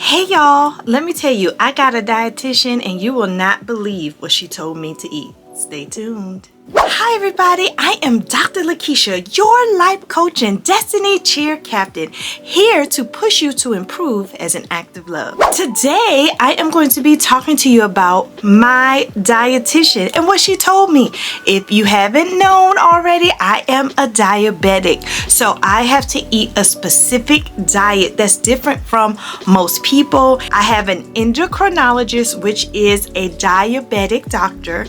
Hey y'all, let me tell you, I got a dietitian and you will not believe what she told me to eat. Stay tuned. Hi everybody, I am Dr. Lakeisha, your life coach and destiny cheer captain, here to push you to improve as an act of love. Today, I am going to be talking to you about my dietitian and what she told me. If you haven't known already, I am a diabetic. So I have to eat a specific diet that's different from most people. I have an endocrinologist, which is a diabetic doctor,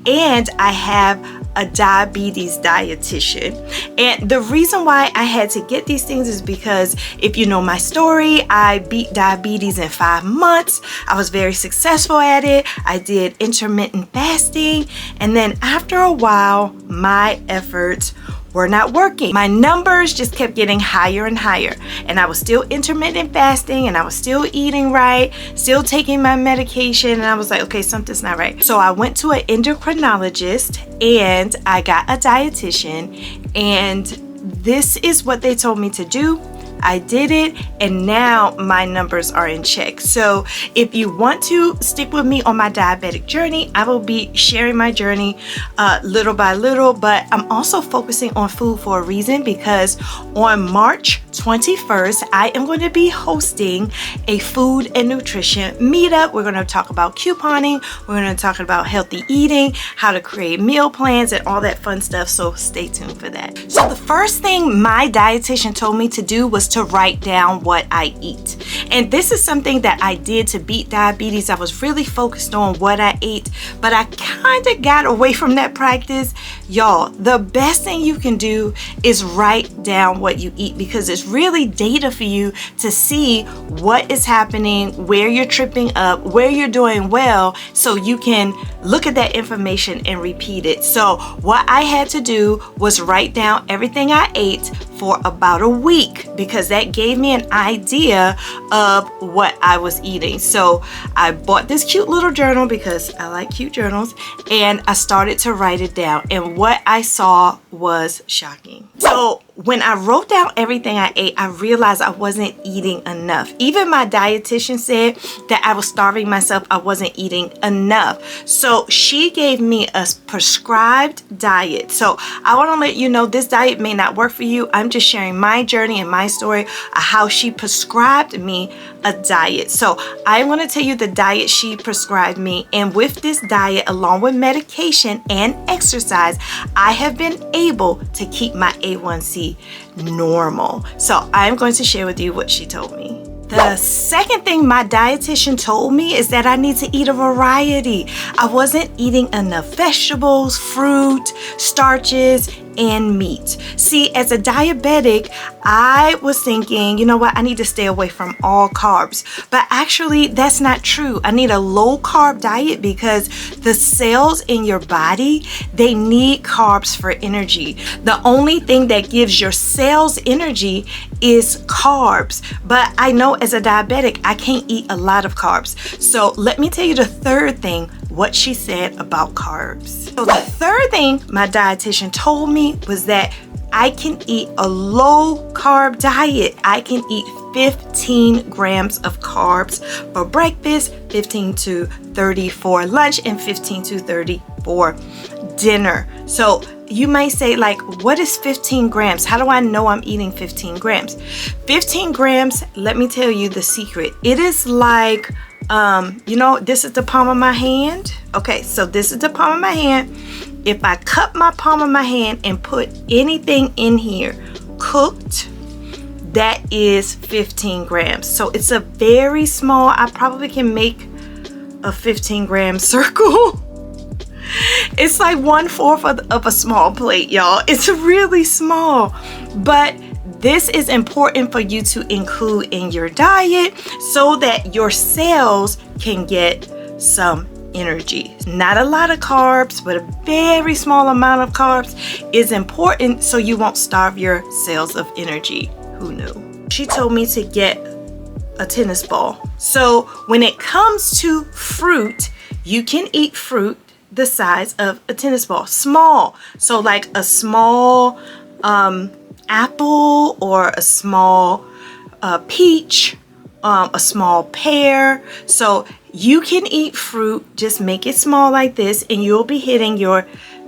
and I have a diabetes dietitian. And the reason why I had to get these things is because if you know my story, I beat diabetes in 5 months. I was very successful at it. I did intermittent fasting. And then after a while, my efforts were not working. My numbers just kept getting higher and higher. And I was still intermittent fasting and I was still eating right, still taking my medication. And I was like, okay, something's not right. So I went to an endocrinologist and I got a dietitian. And this is what they told me to do. I did it, and now my numbers are in check. So if you want to stick with me on my diabetic journey, I will be sharing my journey little by little, but I'm also focusing on food for a reason, because on March 21st, I am going to be hosting a food and nutrition meetup. We're going to talk about couponing. We're going to talk about healthy eating, how to create meal plans, and all that fun stuff. So stay tuned for that. So the first thing my dietitian told me to do was to write down what I eat. And this is something that I did to beat diabetes. I was really focused on what I ate, but I kind of got away from that practice. Y'all, the best thing you can do is write down what you eat, because it's really data for you to see what is happening, where you're tripping up, where you're doing well, so you can look at that information and repeat it. So what I had to do was write down everything I ate for about a week, because that gave me an idea of what I was eating. So I bought this cute little journal because I like cute journals, and I started to write it down, and what I saw was shocking. So when I wrote down everything I ate, I realized I wasn't eating enough. Even my dietitian said that I was starving myself. I wasn't eating enough. So she gave me a prescribed diet. So I want to let you know this diet may not work for you. I'm just sharing my journey and my story of how she prescribed me a diet. So I'm going to tell you the diet she prescribed me. And with this diet, along with medication and exercise, I have been able to keep my A1C normal. So I'm going to share with you what she told me. The second thing my dietitian told me is that I need to eat a variety. I wasn't eating enough vegetables, fruit, starches, and meat. See, as a diabetic, I was thinking, you know what, I need to stay away from all carbs. But actually, that's not true. I need a low carb diet because the cells in your body, they need carbs for energy. The only thing that gives your cells energy is carbs. But I know as a diabetic, I can't eat a lot of carbs. So let me tell you the third thing, what she said about carbs. So the third thing my dietitian told me was that I can eat a low carb diet. I can eat 15 grams of carbs for breakfast, 15 to 30 for lunch, and 15 to 30 for dinner. So you may say, like, what is 15 grams? How do I know I'm eating 15 grams? 15 grams, let me tell you the secret. It is like, this is the palm of my hand. Okay, so this is the palm of my hand. If I cut my palm of my hand and put anything in here cooked, that is 15 grams. So it's a very small, I probably can make a 15 gram circle. It's like 1/4 of a small plate, y'all. It's really small, but this is important for you to include in your diet so that your cells can get some energy. Not a lot of carbs, but a very small amount of carbs is important so you won't starve your cells of energy. Who knew? She told me to get a tennis ball. So when it comes to fruit, you can eat fruit the size of a tennis ball, small. So like a small apple or a small peach a small pear. So you can eat fruit, just make it small like this, and you'll be hitting your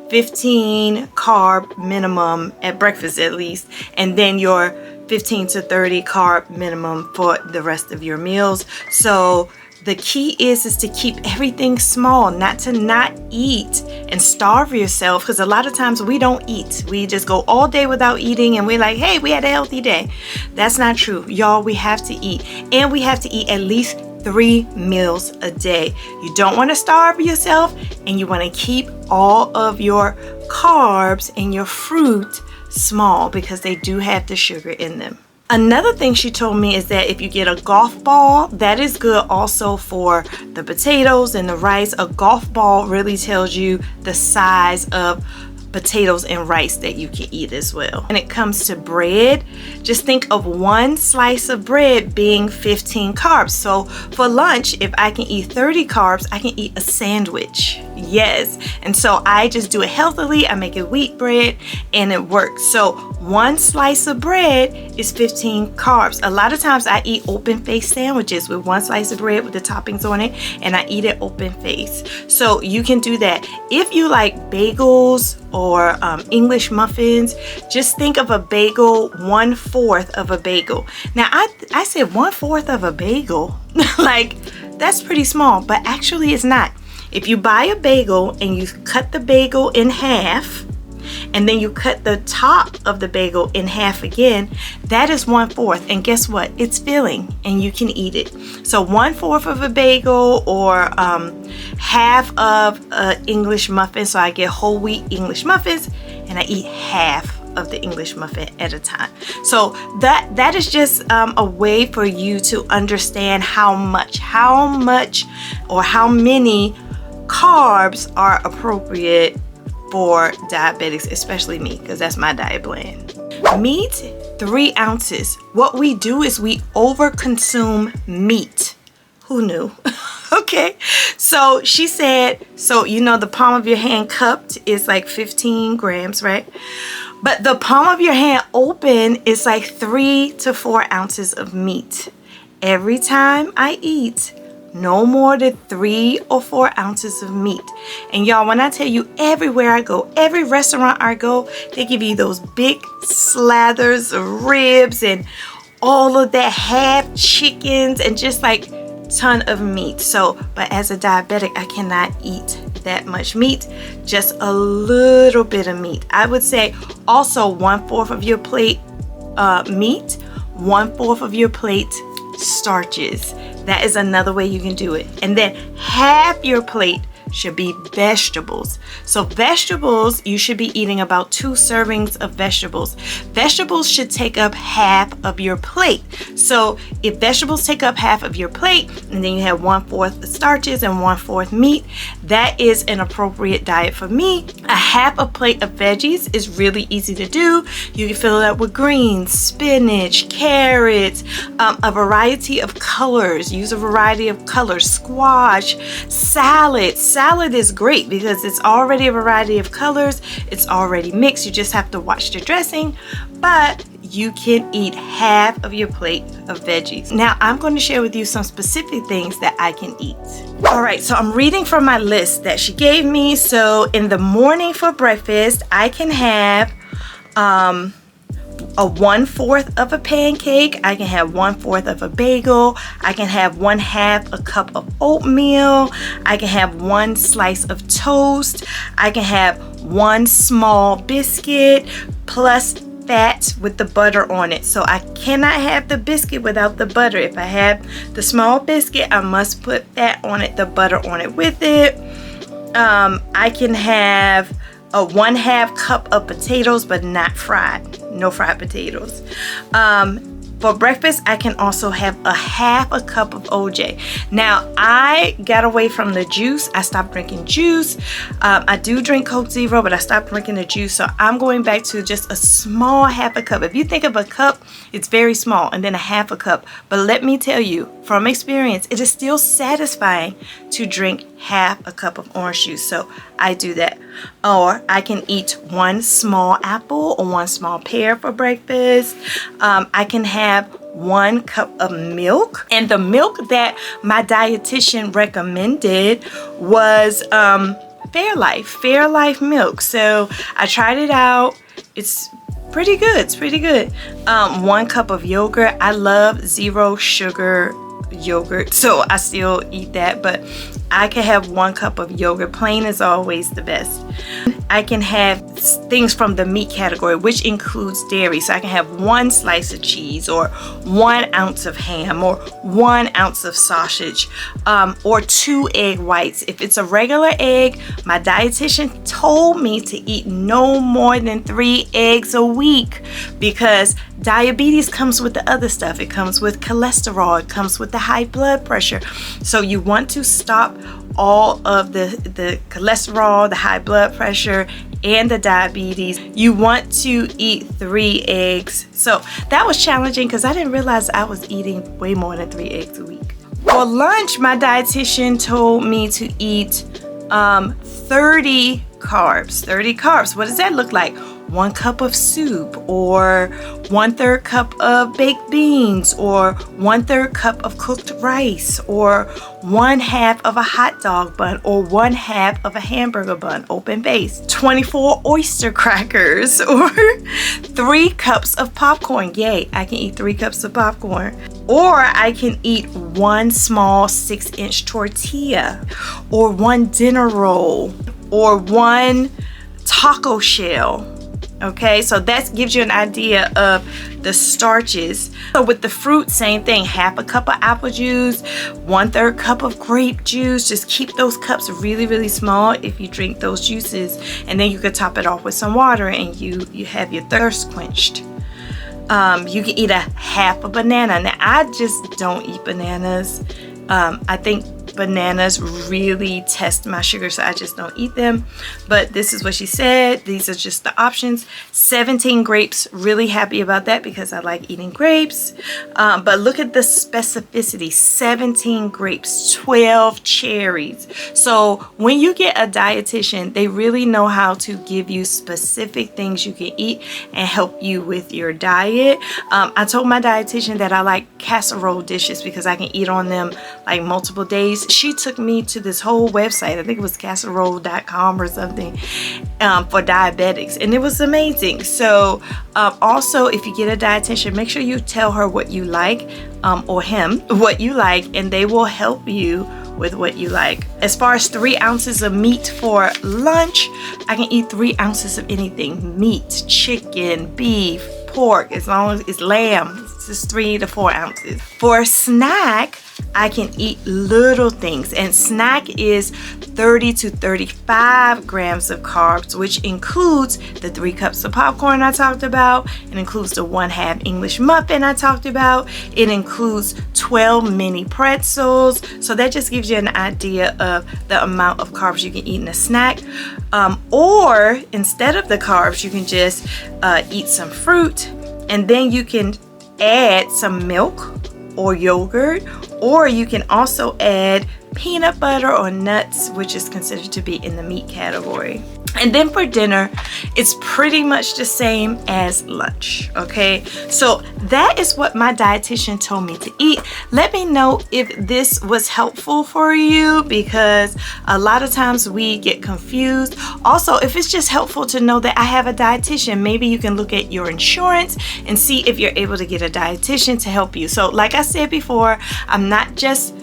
15 carb minimum at breakfast at least, and then your 15 to 30 carb minimum for the rest of your meals. So the key is to keep everything small, not to not eat and starve yourself, because a lot of times we don't eat. We just go all day without eating and we're like, hey, we had a healthy day. That's not true. Y'all, we have to eat, and we have to eat at least 3 meals a day. You don't want to starve yourself, and you want to keep all of your carbs and your fruit small because they do have the sugar in them. Another thing she told me is that if you get a golf ball, that is good also for the potatoes and the rice. A golf ball really tells you the size of potatoes and rice that you can eat as well. When it comes to bread, just think of one slice of bread being 15 carbs. So for lunch, if I can eat 30 carbs, I can eat a sandwich. Yes. And so I just do it healthily. I make it wheat bread and it works. So one slice of bread is 15 carbs. A lot of times I eat open face sandwiches with one slice of bread with the toppings on it, and I eat it open face. So you can do that. If you like bagels or English muffins, just think of a bagel, 1/4 of a bagel. Now I said 1/4 of a bagel, like that's pretty small, but actually it's not. If you buy a bagel and you cut the bagel in half, and then you cut the top of the bagel in half again, that is 1/4. And guess what? It's filling and you can eat it. So 1/4 of a bagel, or half of an English muffin. So I get whole wheat English muffins and I eat half of the English muffin at a time. So that is just a way for you to understand how much or how many carbs are appropriate for diabetics, especially me, because that's my diet plan. Meat, 3 ounces. What we do is we overconsume meat. Who knew? Okay, so she said, so you know the palm of your hand cupped is like 15 grams, right? But the palm of your hand open is like 3 to 4 ounces of meat. Every time I eat, no more than 3 or 4 ounces of meat. And y'all, when I tell you, everywhere I go, every restaurant I go, they give you those big slathers of ribs and all of that half chickens and just like ton of meat. So, but as a diabetic, I cannot eat that much meat, just a little bit of meat. I would say also 1/4 of your plate meat, 1/4 of your plate starches. That is another way you can do it. And then half your plate should be vegetables. So vegetables, you should be eating about 2 servings of vegetables. Vegetables should take up half of your plate. So if vegetables take up half of your plate, and then you have 1/4 starches and 1/4 meat, that is an appropriate diet for me. A half a plate of veggies is really easy to do. You can fill it up with greens, spinach, carrots, a variety of colors. Use a variety of colors. Squash, salad. Salad is great because it's already a variety of colors. It's already mixed. You just have to watch the dressing. But you can eat half of your plate of veggies. Now I'm going to share with you some specific things that I can eat. All right, so I'm reading from my list that she gave me. So in the morning for breakfast, I can have a 1/4 of a pancake. I can have 1/4 of a bagel. I can have 1/2 a cup of oatmeal. I can have 1 slice of toast. I can have 1 small biscuit plus fat with the butter on it. So I cannot have the biscuit without the butter. If I have the small biscuit, I must put fat on it, the butter on it with it. I can have a 1/2 cup of potatoes, but not fried. No fried potatoes. For breakfast, I can also have a 1/2 cup of OJ. Now, I got away from the juice. I stopped drinking juice. I do drink Coke Zero, but I stopped drinking the juice. So I'm going back to just a small 1/2 cup. If you think of a cup, it's very small, and then a 1/2 cup. But let me tell you, from experience, it is still satisfying to drink 1/2 cup of orange juice. So I do that. Or I can eat 1 small apple or 1 small pear for breakfast. I can have 1 cup of milk. And the milk that my dietitian recommended was Fairlife milk. So I tried it out. It's pretty good. 1 cup of yogurt. I love 0 sugar yogurt, so I still eat that, but I can have 1 cup of yogurt. Plain is always the best. I can have things from the meat category, which includes dairy. So I can have 1 slice of cheese, or 1 ounce of ham, or 1 ounce of sausage, or 2 egg whites. If it's a regular egg, my dietitian told me to eat no more than 3 eggs a week, because diabetes comes with the other stuff. It comes with cholesterol. It comes with the high blood pressure. So you want to stop all of the cholesterol, the high blood pressure, and the diabetes. You want to eat 3 eggs. So that was challenging because I didn't realize I was eating way more than 3 eggs a week. For lunch, my dietitian told me to eat 30 carbs. 30 carbs. What does that look like? 1 cup of soup, or 1/3 cup of baked beans, or 1/3 cup of cooked rice, or 1/2 of a hot dog bun, or 1/2 of a hamburger bun, open base, 24 oyster crackers, or 3 cups of popcorn. Yay, I can eat 3 cups of popcorn. Or I can eat 1 small 6-inch tortilla, or 1 dinner roll, or 1 taco shell. Okay, so that gives you an idea of the starches. So with the fruit, same thing. 1/2 cup of apple juice, 1/3 cup of grape juice. Just keep those cups really small if you drink those juices, and then you could top it off with some water, and you have your thirst quenched. You can eat 1/2 a banana. Now I just don't eat bananas. I think bananas really test my sugar, so I just don't eat them. But this is what she said. These are just the options. 17 grapes, really happy about that because I like eating grapes. But look at the specificity. 17 grapes, 12 cherries. So when you get a dietitian, they really know how to give you specific things you can eat and help you with your diet. I told my dietitian that I like casserole dishes because I can eat on them like multiple days. She took me to this whole website, I think it was casserole.com or something, for diabetics, and it was amazing. So also, if you get a dietitian, make sure you tell her what you like, or him what you like, and they will help you with what you like. As far as 3 ounces of meat for lunch, I can eat 3 ounces of anything: meat, chicken, beef, pork, as long as it's lamb. It's just 3 to 4 ounces. For a snack, I can eat little things, and snack is 30 to 35 grams of carbs, which includes the 3 cups of popcorn I talked about. It includes the 1/2 English muffin I talked about. It includes 12 mini pretzels. So that just gives you an idea of the amount of carbs you can eat in a snack. Or instead of the carbs, you can just eat some fruit, and then you can add some milk or yogurt, or you can also add peanut butter or nuts, which is considered to be in the meat category. And then for dinner, it's pretty much the same as lunch, okay? So that is what my dietitian told me to eat. Let me know if this was helpful for you, because a lot of times we get confused. Also, if it's just helpful to know that I have a dietitian, maybe you can look at your insurance and see if you're able to get a dietitian to help you. So like I said before, I'm not just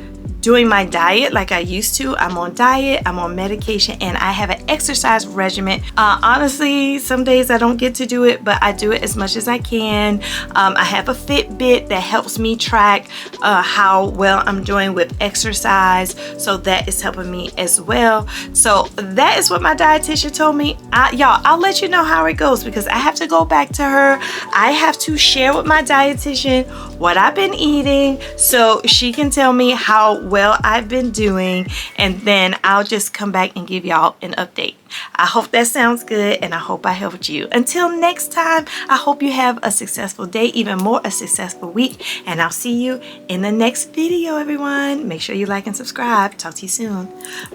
doing my diet like I used to. I'm on diet, I'm on medication, and I have an exercise regimen. Honestly, some days I don't get to do it, but I do it as much as I can. I have a Fitbit that helps me track how well I'm doing with exercise, so that is helping me as well. So that is what my dietitian told me. Y'all, I'll let you know how it goes, because I have to go back to her. I have to share with my dietitian what I've been eating, so she can tell me how well I've been doing, and then I'll just come back and give y'all an update. I hope that sounds good, and I hope I helped you. Until next time, I hope you have a successful day, even more a successful week, and I'll see you in the next video, everyone. Make sure you like and subscribe. Talk to you soon.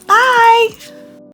Bye.